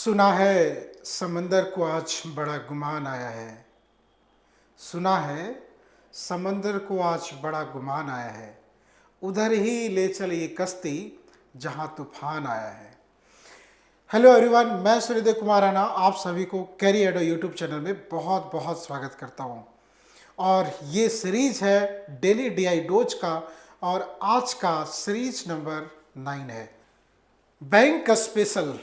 सुना है समंदर को आज बड़ा गुमान आया है। सुना है समंदर को आज बड़ा गुमान आया है। उधर ही ले चल ये कश्ती जहां तूफान आया है। हेलो एवरीवन, मैं सूर्यदेव कुमार राणा आप सभी को कैरी एडो यूट्यूब चैनल में बहुत बहुत स्वागत करता हूं। और ये सीरीज है डेली डीआई डोज का, और आज का सीरीज नंबर 9 है, बैंक का स्पेशल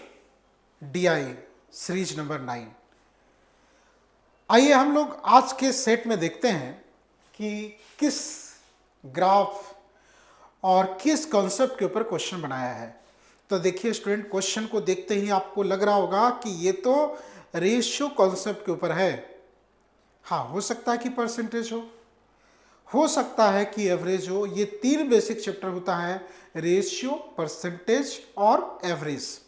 डीआई सीरीज नंबर 9। आइए हम लोग आज के सेट में देखते हैं कि किस ग्राफ और किस कॉन्सेप्ट के ऊपर क्वेश्चन बनाया है। तो देखिए स्टूडेंट, क्वेश्चन को देखते ही आपको लग रहा होगा कि ये तो रेशियो कॉन्सेप्ट के ऊपर है। हाँ, हो सकता है कि परसेंटेज हो सकता है कि एवरेज हो। ये 3 बेसिक चैप्टर होता है, रेशियो, परसेंटेज और एवरेज।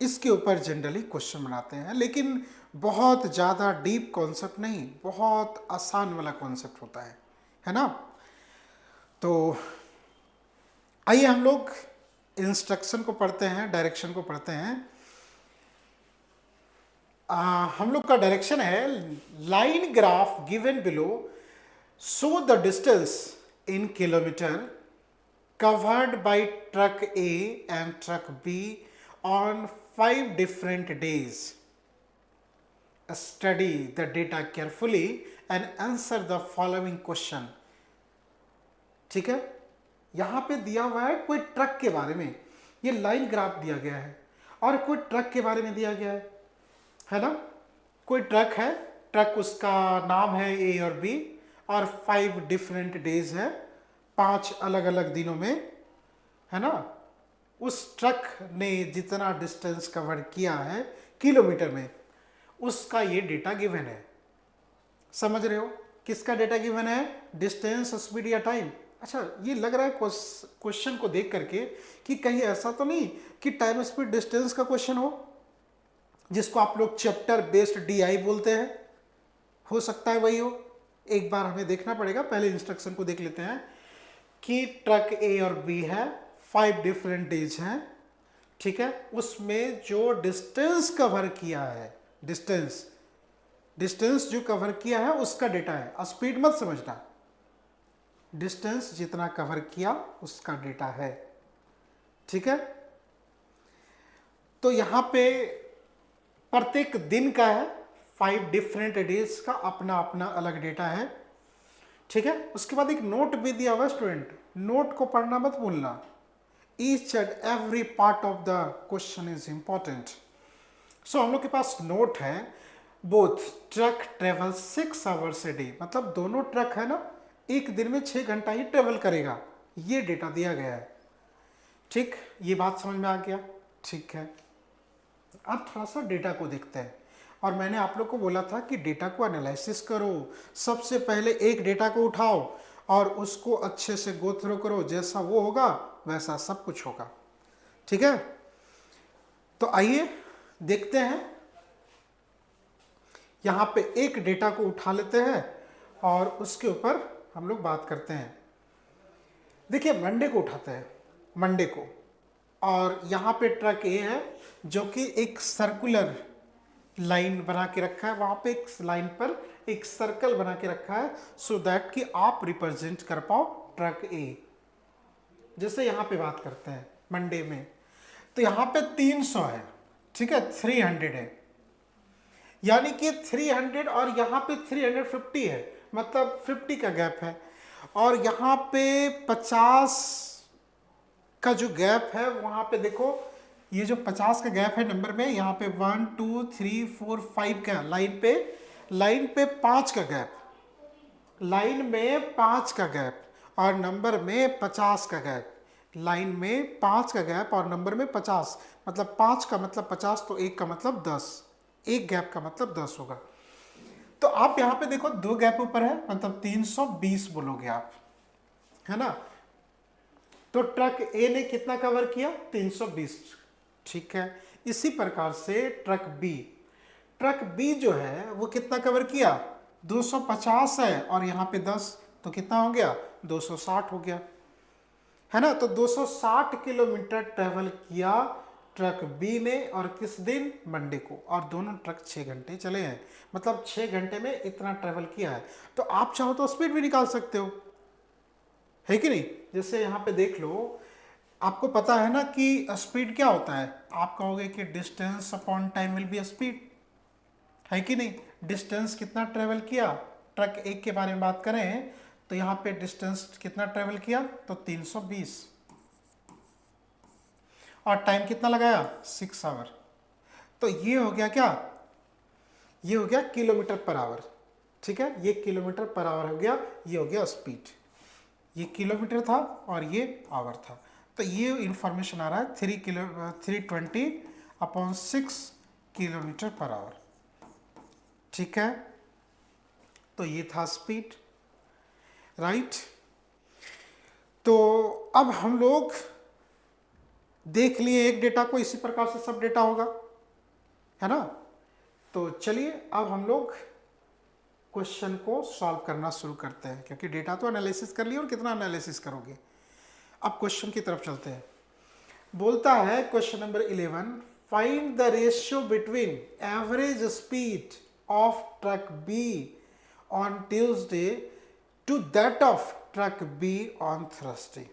इसके ऊपर जनरली क्वेश्चन बनाते हैं, लेकिन बहुत ज़्यादा डीप कॉन्सेप्ट नहीं, बहुत आसान वाला कॉन्सेप्ट होता है ना। तो आइए हम लोग इंस्ट्रक्शन को पढ़ते हैं, डायरेक्शन को पढ़ते हैं। हम लोग का डायरेक्शन है, line graph given below show the distance in kilometre covered by truck A and truck B on 5 different days. Study the data carefully and answer the following question. ठीक है, यहां पे दिया हुआ है कोई ट्रक के बारे में, ये लाइन ग्राफ दिया गया है और कोई ट्रक के बारे में दिया गया है ना। कोई ट्रक है, ट्रक उसका नाम है ए और बी, और 5 डिफरेंट डेज है, 5 अलग अलग दिनों में, है ना। उस ट्रक ने जितना डिस्टेंस कवर किया है किलोमीटर में, उसका ये डेटा गिवन है। समझ रहे हो, किसका डेटा गिवन है? डिस्टेंस, स्पीड या टाइम। अच्छा, ये लग रहा है क्वेश्चन को देख करके कि कहीं ऐसा तो नहीं कि टाइम, स्पीड, डिस्टेंस का क्वेश्चन हो, जिसको आप लोग चैप्टर बेस्ड डीआई बोलते हैं। हो सकता है वही हो, एक बार हमें देखना पड़ेगा। पहले इंस्ट्रक्शन को देख लेते हैं कि ट्रक ए और बी है, 5 डिफरेंट डेज हैं, ठीक है। उसमें जो डिस्टेंस कवर किया है, डिस्टेंस जो कवर किया है उसका डेटा है। स्पीड मत समझना, डिस्टेंस जितना कवर किया उसका डेटा है, ठीक है। तो यहां पे प्रत्येक दिन का है, 5 डिफरेंट डेज का अपना अपना अलग डेटा है, ठीक है। उसके बाद एक नोट भी दिया हुआ है स्टूडेंट, नोट को पढ़ना मत भूलना। Each and every part of the question is important. So हम लोग के पास नोट है, both truck travel 6 hours a day, मतलब दोनों ट्रक है ना, एक दिन में 6 घंटा ही ट्रेवल करेगा, ये डेटा दिया गया है, ठीक। ये बात समझ में आ गया, ठीक है। अब थोड़ा सा डेटा को देखते हैं, और मैंने आप लोग को बोला था कि डेटा को एनालिसिस करो। सबसे पहले एक डेटा को उठाओ और उसको अच्छे से गो थ्रू करो, जैसा वो होगा वैसा सब कुछ होगा, ठीक है। तो आइए देखते हैं, यहां पे एक डेटा को उठा लेते हैं और उसके ऊपर हम लोग बात करते हैं। देखिए, मंडे को उठाते हैं, मंडे को, और यहां पे ट्रक ए है जो कि एक सर्कुलर लाइन बना के रखा है, वहां पे एक लाइन पर एक सर्कल बना के रखा है, सो दैट कि आप रिप्रेजेंट कर पाओ ट्रक ए। जैसे यहां पे बात करते हैं मंडे में, तो यहां पे 300 है, ठीक है, 300 है, यानी कि 300 और यहां पे 350 है, मतलब 50 का गैप है। और यहां पे 50 का जो गैप है, वहां पे देखो, ये जो 50 का गैप है नंबर में, यहाँ पे 1 2 3 4 5 का, लाइन पे 5 का गैप, लाइन में 5 का गैप और नंबर में 50 का गैप, लाइन में 5 का गैप और नंबर में 50, मतलब 5 का मतलब 50, तो 1 का मतलब 10, एक गैप का मतलब 10 होगा। तो आप यहाँ पे देखो 2 गैप ऊपर है, मतलब 320 बोलोगे आप, है ना। तो ट्रक ए ने कितना कवर किया? 320, ठीक है। इसी प्रकार से ट्रक बी जो है वो कितना कवर किया? 250 है, और यहाँ पे 10, तो कितना हो गया? 260 हो गया, है ना। तो 260 किलोमीटर ट्रेवल किया ट्रक बी ने, और किस दिन, मंडे को, और दोनों ट्रक 6 घंटे चले हैं, मतलब 6 घंटे में इतना ट्रेवल किया है। तो आप चाहो तो स्पीड भी निकाल सकते हो, है कि नहीं। जैसे यहाँ पे देख लो, आपको पता है ना कि स्पीड क्या होता है, आप कहोगे कि distance upon time will be speed, है कि नहीं। डिस्टेंस कितना ट्रेवल किया, ट्रक एक के बारे में बात करें तो यहाँ पे डिस्टेंस कितना ट्रेवल किया, तो 320, और टाइम कितना लगाया, 6 आवर। तो ये हो गया क्या, ये हो गया किलोमीटर पर आवर, ठीक है, ये किलोमीटर पर आवर हो गया, ये हो गया स्पीड। ये किलोमीटर था और ये आवर था। तो ये इंफॉर्मेशन आ रहा है 320/6 किलोमीटर पर आवर, ठीक है। तो ये था स्पीड, राइट। तो अब हम लोग देख लिए एक डेटा को, इसी प्रकार से सब डेटा होगा, है ना। तो चलिए अब हम लोग क्वेश्चन को सॉल्व करना शुरू करते हैं, क्योंकि डेटा तो एनालिसिस कर लिया, और कितना एनालिसिस करोगे। अब क्वेश्चन की तरफ चलते हैं। बोलता है question number 11, find the ratio between average speed of truck B on Tuesday to that of truck B on Thursday.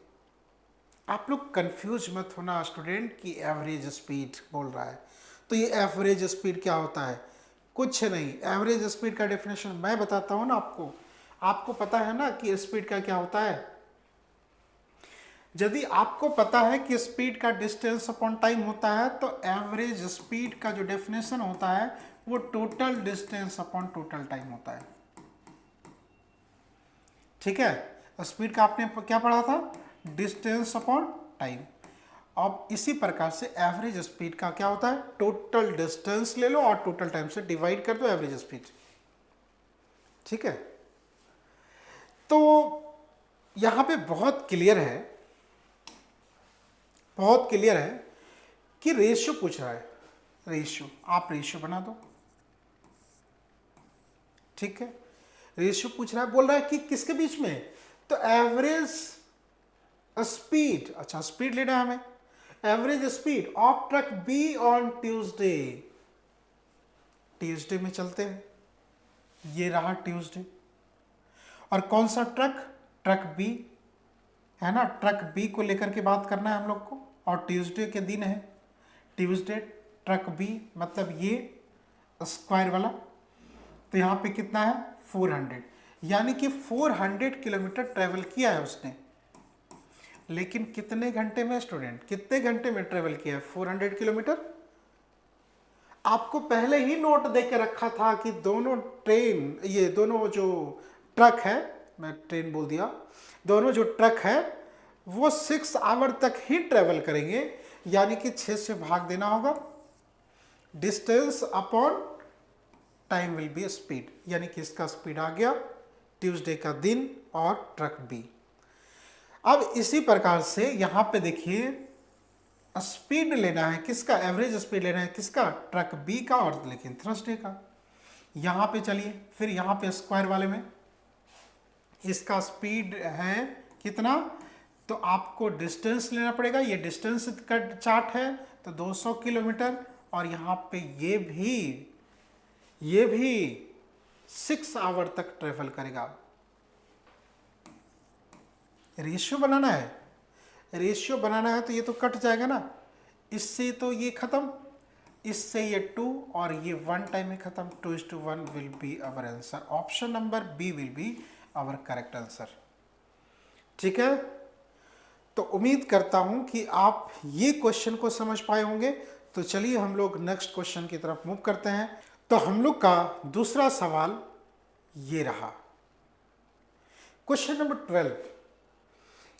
आप लोग कंफ्यूज मत होना स्टूडेंट कि एवरेज स्पीड बोल रहा है। तो ये एवरेज स्पीड क्या होता है, कुछ नहीं। एवरेज स्पीड का डेफिनेशन मैं बताता हूं ना आपको। आपको पता है ना कि स्पीड का क्या होता है। यदि आपको पता है कि स्पीड का डिस्टेंस अपॉन टाइम होता है, तो एवरेज स्पीड का जो डेफिनेशन होता है वो total distance upon total time होता है, ठीक है। स्पीड का आपने क्या पढ़ा था, डिस्टेंस अपॉन टाइम। अब इसी प्रकार से एवरेज स्पीड का क्या होता है, टोटल डिस्टेंस ले लो और टोटल टाइम से डिवाइड कर दो एवरेज स्पीड, ठीक है। तो यहां पे बहुत क्लियर है, बहुत क्लियर है कि रेशियो पूछ रहा है। रेशियो, आप रेशियो बना दो, ठीक है। रेशियो पूछ रहा है, बोल रहा है कि किसके बीच में, तो एवरेज स्पीड, अच्छा स्पीड लेना है हमें, average speed of truck B on Tuesday. Tuesday में चलते हैं, ये रहा ट्यूसडे, और कौन सा ट्रक, ट्रक बी, है ना। ट्रक बी को लेकर के बात करना है हम लोग को, और ट्यूसडे के दिन है, ट्यूसडे ट्रक बी, मतलब ये स्क्वायर वाला। तो यहाँ पे कितना है, 400, यानी कि 400 किलोमीटर ट्रेवल किया है उसने। लेकिन कितने घंटे में स्टूडेंट, कितने घंटे में ट्रेवल किया है 400 किलोमीटर। आपको पहले ही नोट दे के रखा था कि दोनों ट्रेन, ये दोनों जो ट्रक है, मैं ट्रेन बोल दिया, दोनों जो ट्रक है वो 6 आवर तक ही ट्रेवल करेंगे, यानी कि 6 से भाग देना होगा। Distance upon time will be speed, यानी कि इसका स्पीड आ गया ट्यूसडे का दिन और ट्रक बी। अब इसी प्रकार से यहां पे देखिए, स्पीड लेना है किसका, एवरेज स्पीड लेना है किसका, ट्रक बी का, और लेकिन थर्सडे का। यहां पे चलिए फिर यहां पे स्क्वायर वाले में इसका स्पीड है कितना, तो आपको डिस्टेंस लेना पड़ेगा। ये डिस्टेंस का चार्ट है, तो 200 किलोमीटर, और यहाँ पे ये भी 6 आवर तक ट्रेवल करेगा। रेशियो बनाना है, रेशियो बनाना है, तो ये तो कट जाएगा ना, इससे तो ये खत्म, इससे ये 2 और ये 1 टाइम में खत्म। 2:1 will be our answer, option number B will be our correct answer, ठीक है। तो उम्मीद करता हूं कि आप ये क्वेश्चन को समझ पाए होंगे। तो चलिए हम लोग नेक्स्ट क्वेश्चन की तरफ मूव करते हैं। तो हम लोग का दूसरा सवाल ये रहा, क्वेश्चन नंबर 12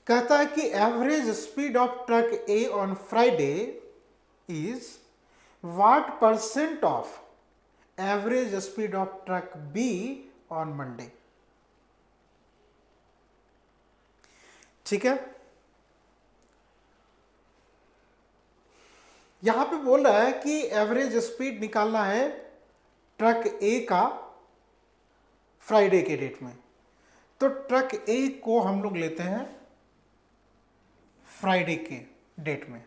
कहता है कि average speed of truck A on Friday is what % of average speed of truck B on Monday, ठीक है। यहां पे बोल रहा है कि एवरेज स्पीड निकालना है ट्रक ए का फ्राइडे के डेट में। तो ट्रक ए को हम लोग लेते हैं फ्राइडे के डेट में,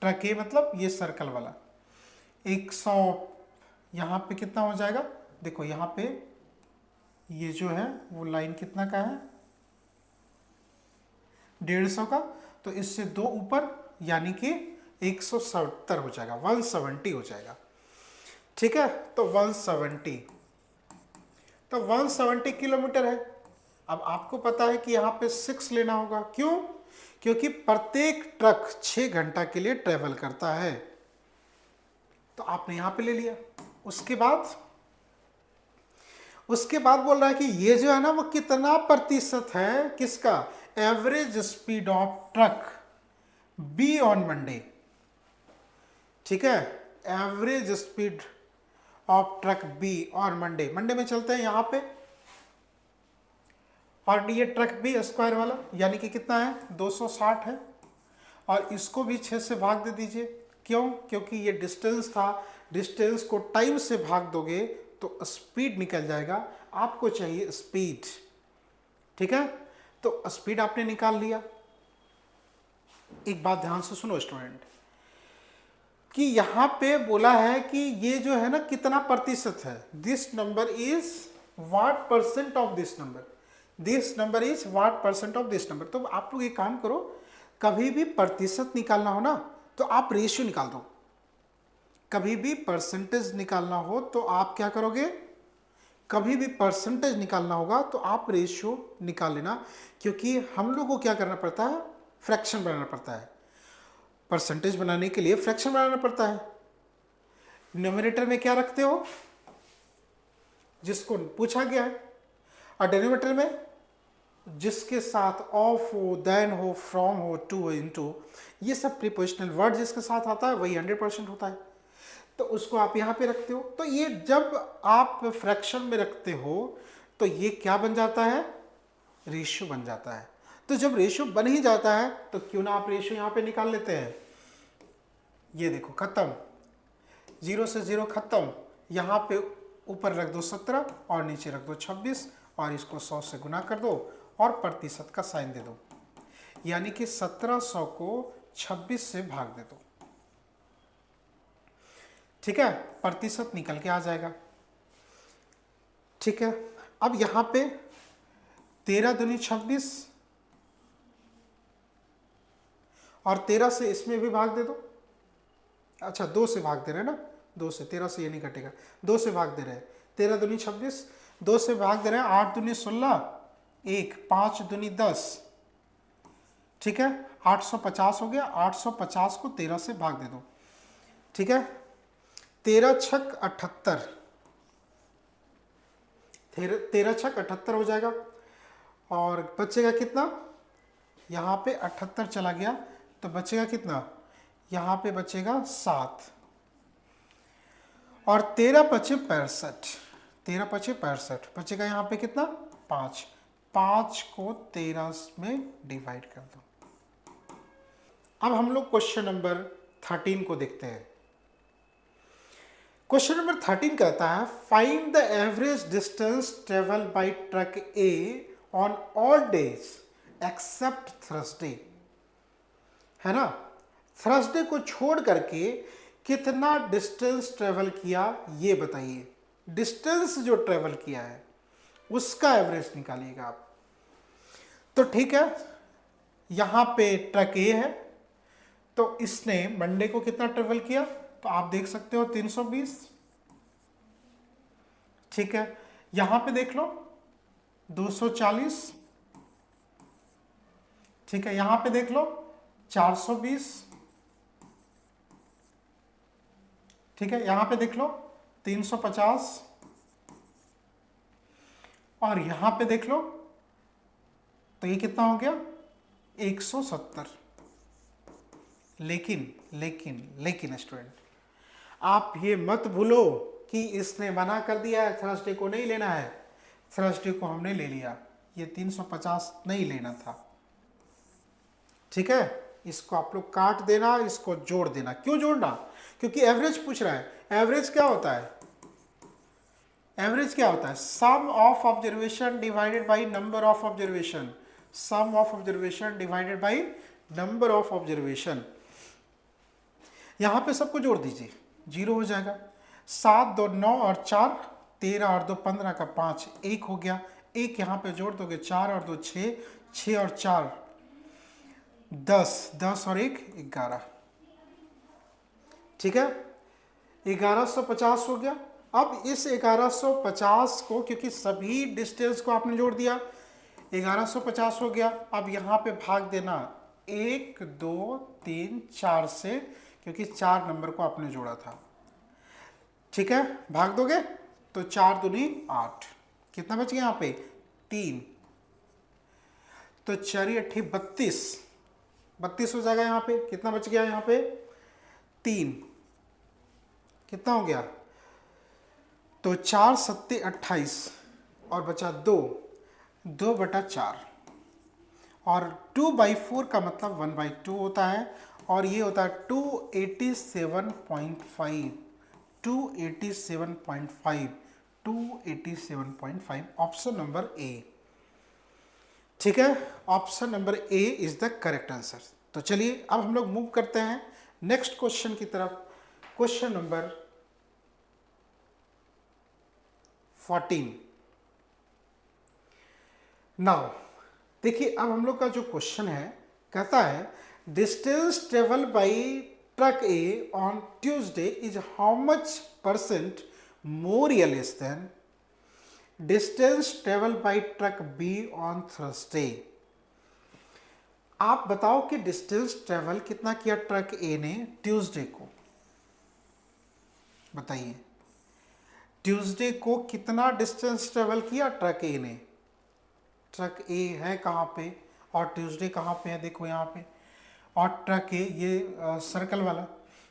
ट्रक ए मतलब ये सर्कल वाला 100, यहाँ पे कितना हो जाएगा, देखो यहाँ पे ये जो है वो लाइन कितना का है, 150 का, तो इससे 2 ऊपर यानी कि 170 हो जाएगा, 170 हो जाएगा। ठीक है, तो 170, तो 170 किलोमीटर है। अब आपको पता है कि यहाँ पे 6 लेना होगा, क्यों, क्योंकि प्रत्येक ट्रक 6 घंटा के लिए ट्रेवल करता है, तो आपने यहाँ पे ले लिया। उसके बाद बोल रहा है कि ये जो है ना वो कितना प्रतिशत है किसका, average speed of truck B on Monday. ठीक है, average speed of truck B on Monday, Monday में चलते हैं यहाँ पे, और ये ट्रक बी स्क्वायर वाला यानी कि कितना है 260 है, और इसको भी 6 से भाग दे दीजिए। क्यों, क्योंकि ये डिस्टेंस था, डिस्टेंस को टाइम से भाग दोगे तो स्पीड निकल जाएगा, आपको चाहिए स्पीड। ठीक है, तो स्पीड आपने निकाल लिया। एक बात ध्यान से सुनो स्टूडेंट, कि यहां पे बोला है कि ये जो है ना कितना प्रतिशत है, this number is what percent of this number, this number is what percent of this number. तो आप लोग एक काम करो, कभी भी प्रतिशत निकालना हो ना तो आप रेशियो निकाल दो, कभी भी परसेंटेज निकालना हो तो आप क्या करोगे, कभी भी परसेंटेज निकालना होगा तो आप रेशियो निकाल लेना, क्योंकि हम लोग को क्या करना पड़ता है, फ्रैक्शन बनाना पड़ता है, परसेंटेज बनाने के लिए फ्रैक्शन बनाना पड़ता है। न्यूमरेटर में क्या रखते हो, जिसको पूछा गया है, और डिनोमिनेटर में जिसके साथ ऑफ हो, देन हो, फ्रॉम हो, टू हो, इनटू, ये सब प्रीपोजिशनल वर्ड जिसके साथ आता है वही 100% होता है, तो उसको आप यहाँ पे रखते हो। तो ये जब आप फ्रैक्शन में रखते हो तो ये क्या बन जाता है, रेशियो बन जाता है। तो जब रेशियो बन ही जाता है तो क्यों ना आप रेशियो यहाँ पे निकाल लेते हैं। ये देखो खत्म, 0 से 0 खत्म, यहाँ पे ऊपर रख दो 17 और नीचे रख दो 26 और इसको 100 से गुना कर दो और प्रतिशत का साइन दे दो, यानी कि 1700 को 26 से भाग दे दो। ठीक है, प्रतिशत निकल के आ जाएगा। ठीक है, अब यहां पे 13 दूनी 26 और 13 से इसमें भी भाग दे दो। अच्छा 2 से भाग दे रहे हैं ना, 2 से, 13 से ये नहीं कटेगा, 2 से भाग दे रहे हैं, 13 दूनी 26, 2 से भाग दे रहे हैं, 8 दूनी 16, 1, 5 दूनी 10, ठीक है 850 हो गया, 850 को 13 से भाग दे दो। ठीक है, 13 छक 78, 13 छक 78 हो जाएगा, और बचेगा कितना, यहाँ पे 78 चला गया तो बचेगा कितना, यहाँ पे बचेगा 7, और 13 पचे 65, 13 पचे 65 बचेगा यहाँ पे कितना 5, 5 को 13 में डिवाइड कर दो। अब हम लोग क्वेश्चन नंबर 13 को देखते हैं। क्वेश्चन नंबर 13 कहता है find the average distance travel by truck A on all days except Thursday, है ना, थर्सडे को छोड़ करके कितना डिस्टेंस ट्रेवल किया ये बताइए। डिस्टेंस जो ट्रेवल किया है उसका एवरेज निकालिएगा आप। तो ठीक है, यहां पे ट्रक ए है तो इसने मंडे को कितना ट्रेवल किया, तो आप देख सकते हो 320। ठीक है, यहां पे देख लो 240, ठीक है, यहां पे देख लो 420, ठीक है, यहां पे देख लो 350, और यहां पे देख लो तो ये कितना हो गया 170। लेकिन स्टूडेंट आप ये मत भूलो कि इसने मना कर दिया है थर्सडे को नहीं लेना है, थर्सडे को हमने ले लिया, ये 350 नहीं लेना था। ठीक है, इसको आप लोग काट देना, इसको जोड़ देना। क्यों जोड़ना, क्योंकि एवरेज पूछ रहा है। एवरेज क्या होता है, एवरेज क्या होता है, sum of observation divided by number of observation, sum of observation divided by number of observation. यहाँ पे सबको जोड़ दीजिए, 0 हो जाएगा। 7 2 9 और 4 13 और 2 15 का 5, 1 हो गया। 1 यहाँ पे जोड़ दोगे, 4 और 2 6, 6 और 4 10, 10 और 1 11। ठीक है, 1150 हो गया। अब इस 1150 को, क्योंकि सभी डिस्टेंस को आपने जोड़ दिया, 1150 हो गया। अब यहाँ पे भाग देना 1 2 3 4 से, क्योंकि 4 नंबर को आपने जोड़ा था। ठीक है, भाग दोगे तो 4 दूनी 8, कितना बच गया यहाँ पे 3, तो 4 8 32, 32 हो जाएगा। यहाँ पे कितना बच गया, यहाँ पे 3, कितना हो गया, तो 4 7 28 और बचा 2, 2/4, और 2/4 का मतलब 1/2 होता है, और ये होता है 287.5, 287.5, 287.5, ऑप्शन नंबर ए। ठीक है, option number A is the correct answer. तो चलिए अब हम लोग मूव करते हैं नेक्स्ट क्वेश्चन की तरफ। Question number 14। नाउ देखिए, अब हम लोग का जो क्वेश्चन है, कहता है distance travel by truck A on Tuesday is how much percent more या less than distance travel by truck B on Thursday. आप बताओ कि डिस्टेंस ट्रेवल कितना किया ट्रक ए ने ट्यूसडे को, बताइए ट्यूसडे को कितना डिस्टेंस ट्रेवल किया ट्रक ए ने। ट्रक ए है कहाँ पे और ट्यूसडे कहाँ पे है, देखो यहाँ पे, और ट्रक ए ये सर्कल वाला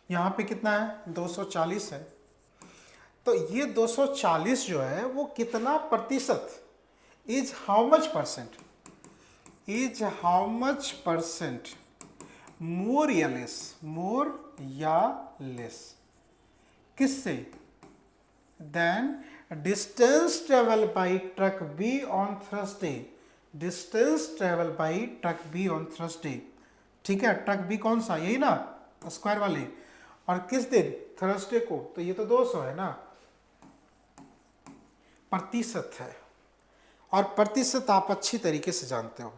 यहाँ पे कितना है 240 है। तो ये 240 जो है वो कितना प्रतिशत, is how much percent, is how much percent more या लेस, मोर या लेस किससे, then distance travel by truck B on Thursday, distance travel by truck B on Thursday. ठीक है, ट्रक बी कौन सा, यही ना स्क्वायर वाले, और किस दिन थर्सडे को, तो ये तो 200 है ना, प्रतिशत है। और प्रतिशत आप अच्छी तरीके से जानते हो,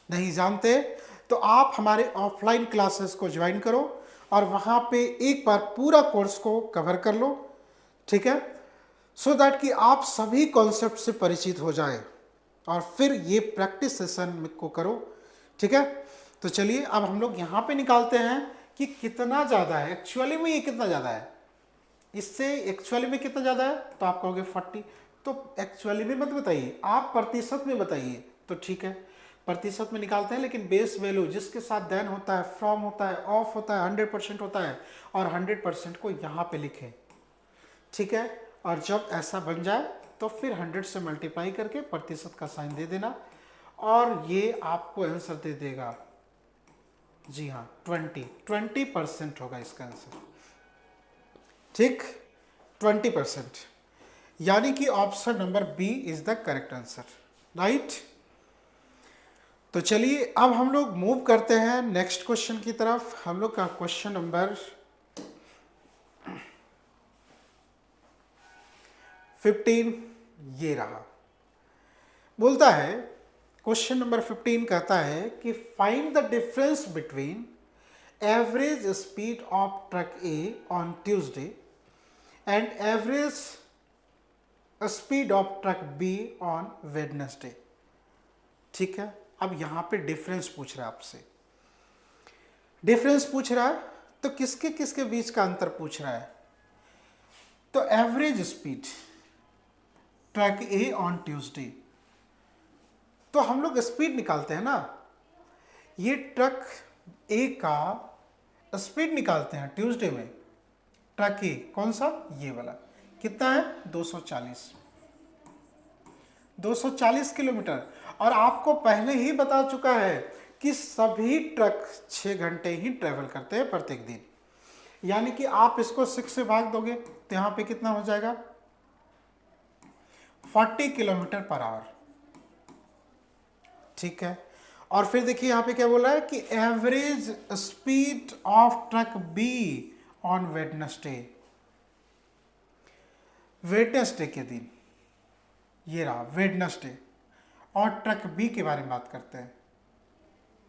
नहीं जानते तो आप हमारे ऑफलाइन क्लासेस को ज्वाइन करो और वहाँ पे एक बार पूरा कोर्स को कवर कर लो। ठीक है, सो दैट कि आप सभी कॉन्सेप्ट से परिचित हो जाएं और फिर ये प्रैक्टिस सेशन को करो। ठीक है, तो चलिए अब हम लोग यहाँ पे निकालते हैं कि कितना ज़्यादा है एक्चुअली में, ये कितना ज़्यादा है, इससे एक्चुअली में कितना ज़्यादा है, तो आप कहोगे 40, तो एक्चुअली में मत बताइए, आप प्रतिशत में बताइए। तो ठीक है, प्रतिशत में निकालते हैं, लेकिन बेस वैल्यू जिसके साथ देन होता है, फ्रॉम होता है, ऑफ होता है, 100% होता है, और 100% को यहाँ पे लिखें। ठीक है, और जब ऐसा बन जाए तो फिर 100 से मल्टीप्लाई करके प्रतिशत का साइन दे देना, और ये आपको आंसर दे देगा, जी हाँ 20% होगा इसका आंसर। ठीक, 20%, यानी कि option number B is the correct answer, right. तो चलिए अब हम लोग मूव करते हैं नेक्स्ट क्वेश्चन की तरफ। हम लोग का क्वेश्चन नंबर 15 ये रहा। बोलता है क्वेश्चन नंबर 15 कहता है कि find the difference between average speed of truck A on Tuesday and average speed of truck B on Wednesday. ठीक है, अब यहां पे डिफरेंस पूछ रहा है आपसे, डिफरेंस पूछ रहा है तो किसके किसके बीच का अंतर पूछ रहा है। तो average speed truck A on Tuesday, तो हम लोग स्पीड निकालते हैं ना, ये ट्रक ए का स्पीड निकालते हैं ट्यूसडे में। ट्रक ए कौन सा, ये वाला, कितना है 240 किलोमीटर। और आपको पहले ही बता चुका है कि सभी ट्रक 6 घंटे ही ट्रेवल करते हैं प्रत्येक दिन, यानी कि आप इसको 6 से भाग दोगे तो यहाँ पे कितना हो जाएगा 40 किलोमीटर पर आवर। ठीक है, और फिर देखिए यहाँ पे क्या बोला है कि average speed of truck B on Wednesday, Wednesday के दिन, ये रहा वेडनेसडे। और ट्रक बी के बारे में बात करते हैं।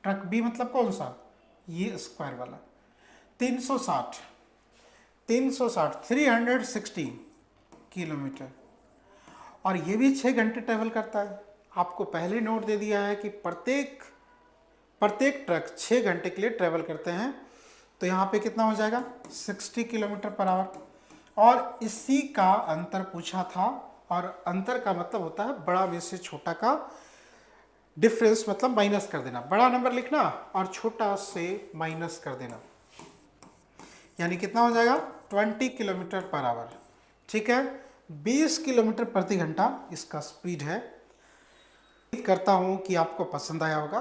ट्रक बी मतलब कौन सा, ये स्क्वायर वाला। 360 360 किलोमीटर, और ये भी 6 घंटे ट्रेवल करता है। आपको पहले नोट दे दिया है कि प्रत्येक ट्रक 6 घंटे के लिए ट्रेवल करते हैं। तो यहाँ पे कितना हो जाएगा, 60 किलोमीटर पर आवर। और इसी का अंतर पूछा था, और अंतर का मतलब होता है बड़ा में से छोटा का डिफरेंस, मतलब माइनस कर देना। बड़ा नंबर लिखना और छोटा से माइनस कर देना, यानी कितना हो जाएगा 20 किलोमीटर पर आवर। ठीक है, 20 किलोमीटर प्रति घंटा इसका स्पीड है। उम्मीद करता हूं कि आपको पसंद आया होगा।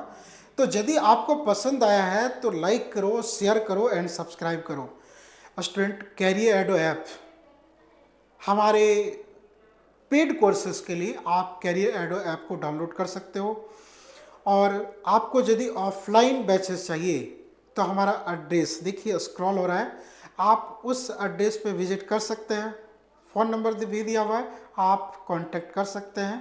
तो यदि आपको पसंद आया है तो लाइक करो, शेयर करो एंड सब्सक्राइब करो। स्टूडेंट कैरियर एडो ऐप, हमारे पेड कोर्सेज के लिए आप कैरियर एडो ऐप को डाउनलोड कर सकते हो। और आपको यदि ऑफलाइन बैचेस चाहिए तो हमारा एड्रेस देखिए स्क्रॉल हो रहा है, आप उस एड्रेस पे विजिट कर सकते हैं। फ़ोन नंबर भी दिया हुआ है, आप कांटेक्ट कर सकते हैं।